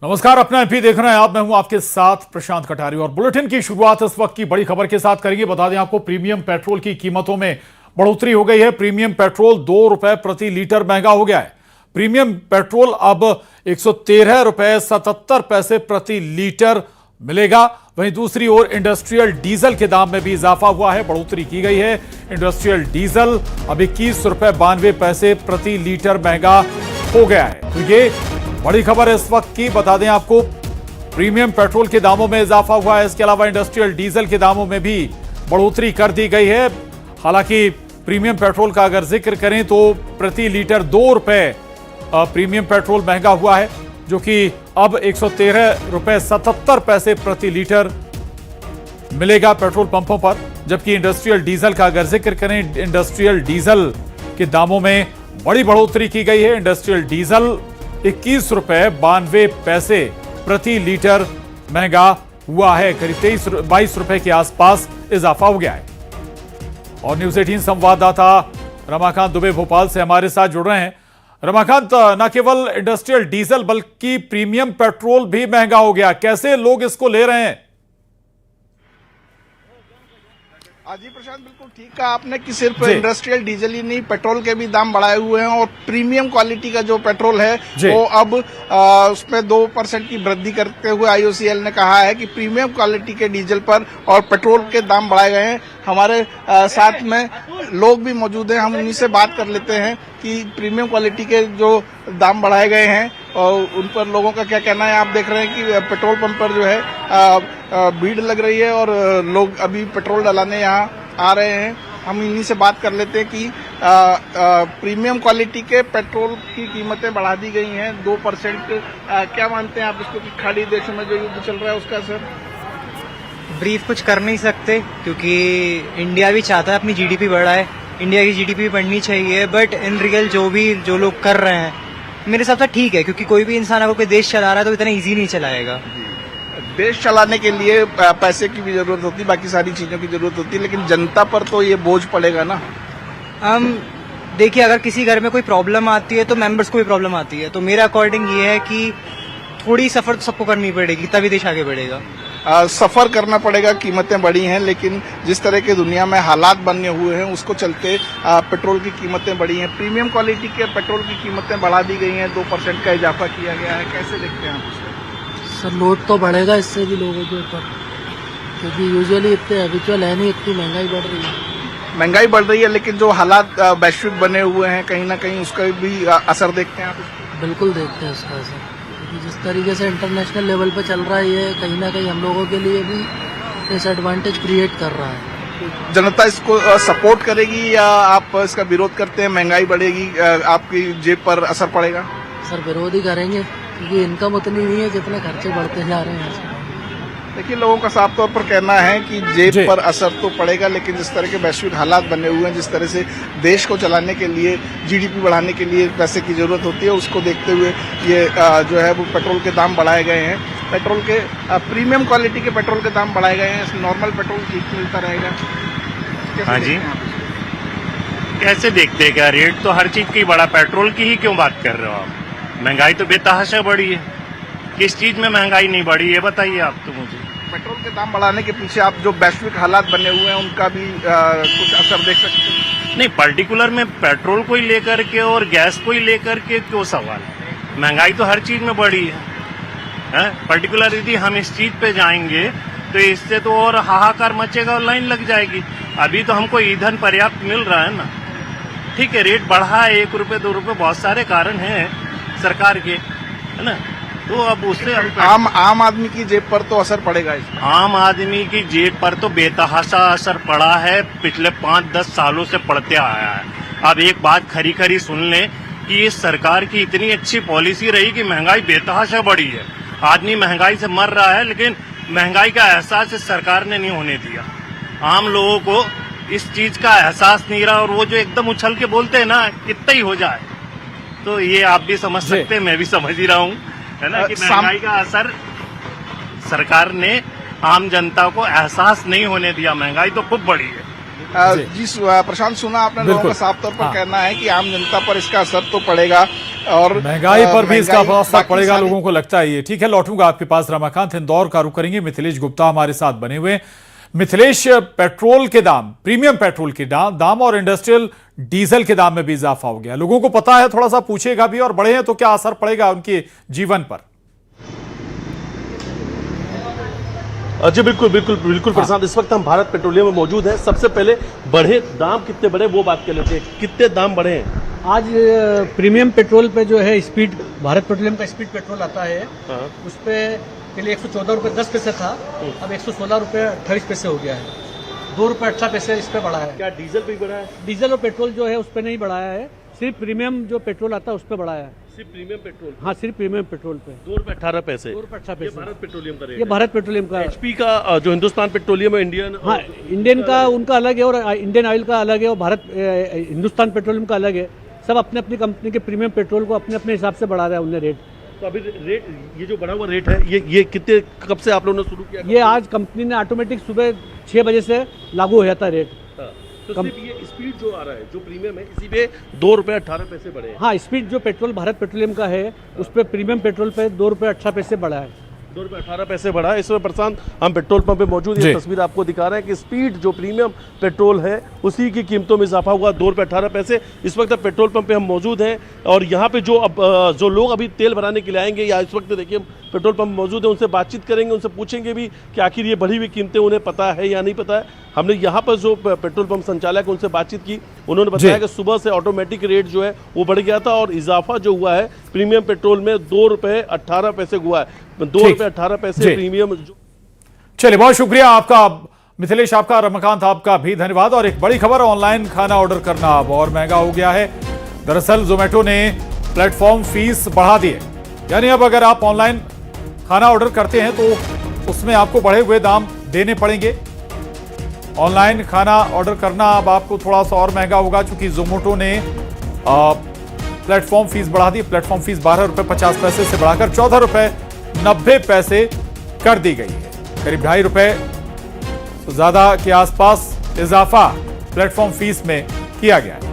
नमस्कार, अपना एमपी देख रहे हैं आप। मैं हूं आपके साथ प्रशांत कटारी और बुलेटिन की शुरुआत इस वक्त की बड़ी खबर के साथ करेंगे। बता दें आपको, प्रीमियम पेट्रोल की कीमतों में बढ़ोतरी हो गई है। प्रीमियम पेट्रोल 2 रुपए प्रति लीटर महंगा हो गया है। प्रीमियम पेट्रोल अब 113 रुपए 77 पैसे प्रति लीटर मिलेगा। वहीं दूसरी ओर इंडस्ट्रियल डीजल के दाम में भी इजाफा हुआ है, बढ़ोतरी की गई है। इंडस्ट्रियल डीजल अब 21 रुपए 92 पैसे प्रति लीटर महंगा हो गया है। तो ये बड़ी खबर है इस वक्त की। बता दें आपको, प्रीमियम पेट्रोल के दामों में इजाफा हुआ है। इसके अलावा इंडस्ट्रियल डीजल के दामों में भी बढ़ोतरी कर दी गई है। हालांकि प्रीमियम पेट्रोल का अगर जिक्र करें तो प्रति लीटर 2 रुपए प्रीमियम पेट्रोल महंगा हुआ है, जो कि अब 113 रुपए 77 पैसे प्रति लीटर मिलेगा पेट्रोल पंपों पर। जबकि इंडस्ट्रियल डीजल का अगर जिक्र करें, इंडस्ट्रियल डीजल के दामों में बड़ी बढ़ोतरी की गई है। इंडस्ट्रियल डीजल 21 रुपए 92 पैसे प्रति लीटर महंगा हुआ है। करीब 22 रुपए के आसपास इजाफा हो गया है। और न्यूज 18 संवाददाता रमाकांत दुबे भोपाल से हमारे साथ जुड़ रहे हैं। रमाकांत, न केवल इंडस्ट्रियल डीजल बल्कि प्रीमियम पेट्रोल भी महंगा हो गया, कैसे लोग इसको ले रहे हैं? जी प्रशांत, बिल्कुल ठीक कहा आपने कि सिर्फ इंडस्ट्रियल डीजल ही नहीं, पेट्रोल के भी दाम बढ़ाए हुए हैं। और प्रीमियम क्वालिटी का जो पेट्रोल है वो अब उसमें 2% की वृद्धि करते हुए आईओसीएल ने कहा है कि प्रीमियम क्वालिटी के डीजल पर और पेट्रोल के दाम बढ़ाए गए हैं। हमारे साथ में लोग भी मौजूद हैं, हम उन्हीं से बात कर लेते हैं कि प्रीमियम क्वालिटी के जो दाम बढ़ाए गए हैं और उन पर लोगों का क्या कहना है। आप देख रहे हैं कि पेट्रोल पंप पर जो है भीड़ लग रही है और लोग अभी पेट्रोल डलाने यहाँ आ रहे हैं। हम इन्हीं से बात कर लेते हैं कि प्रीमियम क्वालिटी के पेट्रोल की कीमतें बढ़ा दी गई हैं 2%। क्या मानते हैं आप इसको कि खाड़ी देशों में जो युद्ध चल रहा है उसका असर? ब्रीफ कुछ कर नहीं सकते, क्योंकि इंडिया भी चाहता है अपनी जीडीपी बढ़ाए, इंडिया की जीडीपी बढ़नी चाहिए। बट इन रियल जो लोग कर रहे हैं, मेरे हिसाब से ठीक है, क्योंकि कोई भी इंसान अगर कोई देश चला रहा है तो इतना इजी नहीं चलाएगा। देश चलाने के लिए पैसे की भी जरूरत होती है, बाकी सारी चीजों की जरूरत होती है, लेकिन जनता पर तो ये बोझ पड़ेगा ना। देखिए, अगर किसी घर में कोई प्रॉब्लम आती है तो मेंबर्स को भी प्रॉब्लम आती है। तो मेरे अकॉर्डिंग ये है कि थोड़ी सफर तो सबको करनी पड़ेगी, तभी देश आगे बढ़ेगा। सफर करना पड़ेगा, कीमतें बढ़ी हैं, लेकिन जिस तरह के दुनिया में हालात बने हुए हैं उसको चलते पेट्रोल की कीमतें बढ़ी हैं। प्रीमियम क्वालिटी के पेट्रोल की कीमतें बढ़ा दी गई हैं, 2% का इजाफा किया गया है। कैसे देखते हैं आप उसे? सर, लोड तो बढ़ेगा इससे भी लोगों के ऊपर, क्योंकि यूजुअली इतने हैबिचुअल है नहीं, इतनी महंगाई बढ़ रही है। महंगाई बढ़ रही है, लेकिन जो हालात वैश्विक बने हुए हैं कहीं ना कहीं उसका भी असर देखते हैं आप? बिल्कुल देखते हैं उसका असर, क्योंकि जिस तरीके से इंटरनेशनल लेवल पे चल रहा है ये कहीं ना कहीं हम लोगों के लिए भी डिसएडवांटेज क्रिएट कर रहा है। जनता इसको सपोर्ट करेगी या आप इसका विरोध करते हैं? महंगाई बढ़ेगी, आपकी जेब पर असर पड़ेगा? सर, विरोध ही करेंगे, क्योंकि इनकम उतनी नहीं है जितने खर्चे बढ़ते जा रहे हैं। देखिए, लोगों का साफ तौर पर कहना है कि जेब पर असर तो पड़ेगा, लेकिन जिस तरह के वैश्विक हालात बने हुए हैं, जिस तरह से देश को चलाने के लिए, जीडीपी बढ़ाने के लिए पैसे की जरूरत होती है, उसको देखते हुए ये जो है वो पेट्रोल के दाम बढ़ाए गए हैं। पेट्रोल के प्रीमियम क्वालिटी के पेट्रोल के दाम बढ़ाए गए हैं। नॉर्मल पेट्रोल ठीक मिलता रहेगा? हाँ जी, कैसे देखते हैं? क्या रेट तो हर चीज की बढ़ा, पेट्रोल की ही क्यों बात कर रहे हो आप? महंगाई तो बेतहाशा बढ़ी है। किस चीज में महंगाई नहीं बढ़ी है बताइए आप तो मुझे। पेट्रोल के दाम बढ़ाने के पीछे आप जो वैश्विक हालात बने हुए हैं उनका भी कुछ असर देख सकते हैं? नहीं, पर्टिकुलर में पेट्रोल को ही लेकर के और गैस को ही लेकर के क्यों सवाल? महंगाई तो हर चीज में बढ़ी है। पर्टिकुलर यदि हम इस चीज पे जाएंगे तो इससे तो और हाहाकार मचेगा और लाइन लग जाएगी। अभी तो हमको ईंधन पर्याप्त मिल रहा है ना। ठीक है, रेट बढ़ा है 1 रुपए 2 रुपए, बहुत सारे कारण हैं सरकार के, है ना। तो अब उससे आम आदमी की जेब पर तो असर पड़ेगा। आम आदमी की जेब पर तो बेतहाशा असर पड़ा है, पिछले 5-10 सालों से पड़ते आया है। अब एक बात खरी खरी सुन लें कि इस सरकार की इतनी अच्छी पॉलिसी रही कि महंगाई बेतहाशा बढ़ी है। आदमी महंगाई से मर रहा है, लेकिन महंगाई का एहसास इस सरकार ने नहीं होने दिया। आम लोगों को इस चीज का एहसास नहीं रहा, और वो जो एकदम उछल के बोलते हैं ना कितना ही हो जाए, तो ये आप भी समझ सकते हैं, मैं भी समझ ही रहा हूँ, है ना, कि महंगाई का असर सरकार ने आम जनता को एहसास नहीं होने दिया। महंगाई तो खूब बढ़ी है। जी प्रशांत, सुना आपने, लोगों का साफ तौर पर कहना है कि आम जनता पर इसका असर तो पड़ेगा। और महंगाई पर भी इसका महंगाई असर बाकी पड़ेगा, सारी- लोगों को लगता है ये। ठीक है, लौटूंगा आपके पास। रमाकांत इंदौर का रुख करेंगे। मिथिलेश गुप्ता हमारे साथ बने हुए। मिथिलेश, पेट्रोल के दाम, प्रीमियम पेट्रोल के दाम और इंडस्ट्रियल डीजल के दाम में भी इजाफा हो गया। लोगों को पता है, थोड़ा सा पूछेगा भी, और बढ़े हैं तो क्या असर पड़ेगा उनके जीवन पर? जी बिल्कुल बिल्कुल बिल्कुल प्रशांत, इस वक्त हम भारत पेट्रोलियम में मौजूद हैं। सबसे पहले बढ़े दाम कितने बढ़े वो बात कर लेते हैं। कितने दाम बढ़े हैं आज प्रीमियम पेट्रोल पे जो है स्पीड, भारत पेट्रोलियम का स्पीड पेट्रोल आता है, हाँ। उस पे पहले 114 रुपये 10 पैसे था, अब 116 रुपये 28 पैसे हो गया है। 2 रुपये 18 पैसे इस पे बढ़ा है। क्या डीजल पे बढ़ा है? डीजल और पेट्रोल जो है उस पे नहीं बढ़ाया है, सिर्फ प्रीमियम जो पेट्रोल आता है उस पे बढ़ाया है। सिर्फ प्रीमियम पेट्रोल? हाँ, सिर्फ प्रीमियम पेट्रोल पे 2 रुपये 18 पैसे। 2 रुपये 18 पैसे। भारत पेट्रोलियम का रेट ये भारत पेट्रोलियम का है। एचपी का जो हिंदुस्तान पेट्रोलियम है, इंडियन, हाँ, इंडियन का उनका अलग है और इंडियन ऑयल का अलग है और भारत हिंदुस्तान पेट्रोलियम का अलग है। सब अपने अपनी कंपनी के प्रीमियम पेट्रोल को अपने अपने हिसाब से बढ़ा रहा है उन्हें रेट। तो अभी रेट, ये जो बढ़ा हुआ रेट है, ये कितने, कब से आप लोगों ने शुरू किया? ये आज कंपनी ने ऑटोमेटिक सुबह 6 बजे से लागू हो जाता है रेट। हाँ, तो सिर्फ ये स्पीड जो आ रहा है, जो प्रीमियम है, इसी पे 2 रुपये 18 पैसे बढ़े हैं। हाँ, स्पीड जो पेट्रोल भारत पेट्रोलियम का है उस पर प्रीमियम पेट्रोल पे 2 रुपये 18 पैसे बढ़ा है। 2 रुपये 18 पैसे बढ़ा है। इसमें प्रशांत, हम पेट्रोल पंप पे मौजूद, ये तस्वीर आपको दिखा रहे हैं कि स्पीड जो प्रीमियम पेट्रोल है उसी की कीमतों में इजाफा हुआ, 2 रुपये 18 पैसे। इस वक्त पेट्रोल पंप पे हम मौजूद हैं और यहाँ पे जो लोग अभी तेल भराने के लिए आएंगे या इस वक्त देखिए पेट्रोल पंप मौजूद है, उनसे बातचीत करेंगे, उनसे पूछेंगे भी कि आखिर ये बढ़ी हुई कीमतें उन्हें पता है या नहीं पता है। हमने यहाँ पर जो पेट्रोल पंप संचालक उनसे बातचीत की, उन्होंने बताया कि सुबह से ऑटोमेटिक रेट जो है वो बढ़ गया था और इजाफा जो हुआ है प्रीमियम पेट्रोल में 2 रुपये 18 पैसे हुआ है। 2 रुपये 18 पैसे प्रीमियम। चलिए, बहुत शुक्रिया आपका मिथिलेश, आपका, रमाकांत आपका भी धन्यवाद। और एक बड़ी खबर, ऑनलाइन खाना ऑर्डर करना अब और महंगा हो गया है। दरअसल जोमेटो ने प्लेटफॉर्म फीस बढ़ा दी है, यानी अब अगर आप ऑनलाइन खाना ऑर्डर करते हैं तो उसमें आपको बढ़े हुए दाम देने पड़ेंगे। ऑनलाइन खाना ऑर्डर करना अब आपको थोड़ा सा और महंगा होगा, क्योंकि जोमेटो ने प्लेटफॉर्म फीस बढ़ा दी। प्लेटफॉर्म फीस 12 रुपये 50 पैसे से बढ़ाकर 14 रुपये 90 पैसे कर दी गई है। करीब 2.5 रुपये ज्यादा के आसपास इजाफा प्लेटफॉर्म फीस में किया गया है।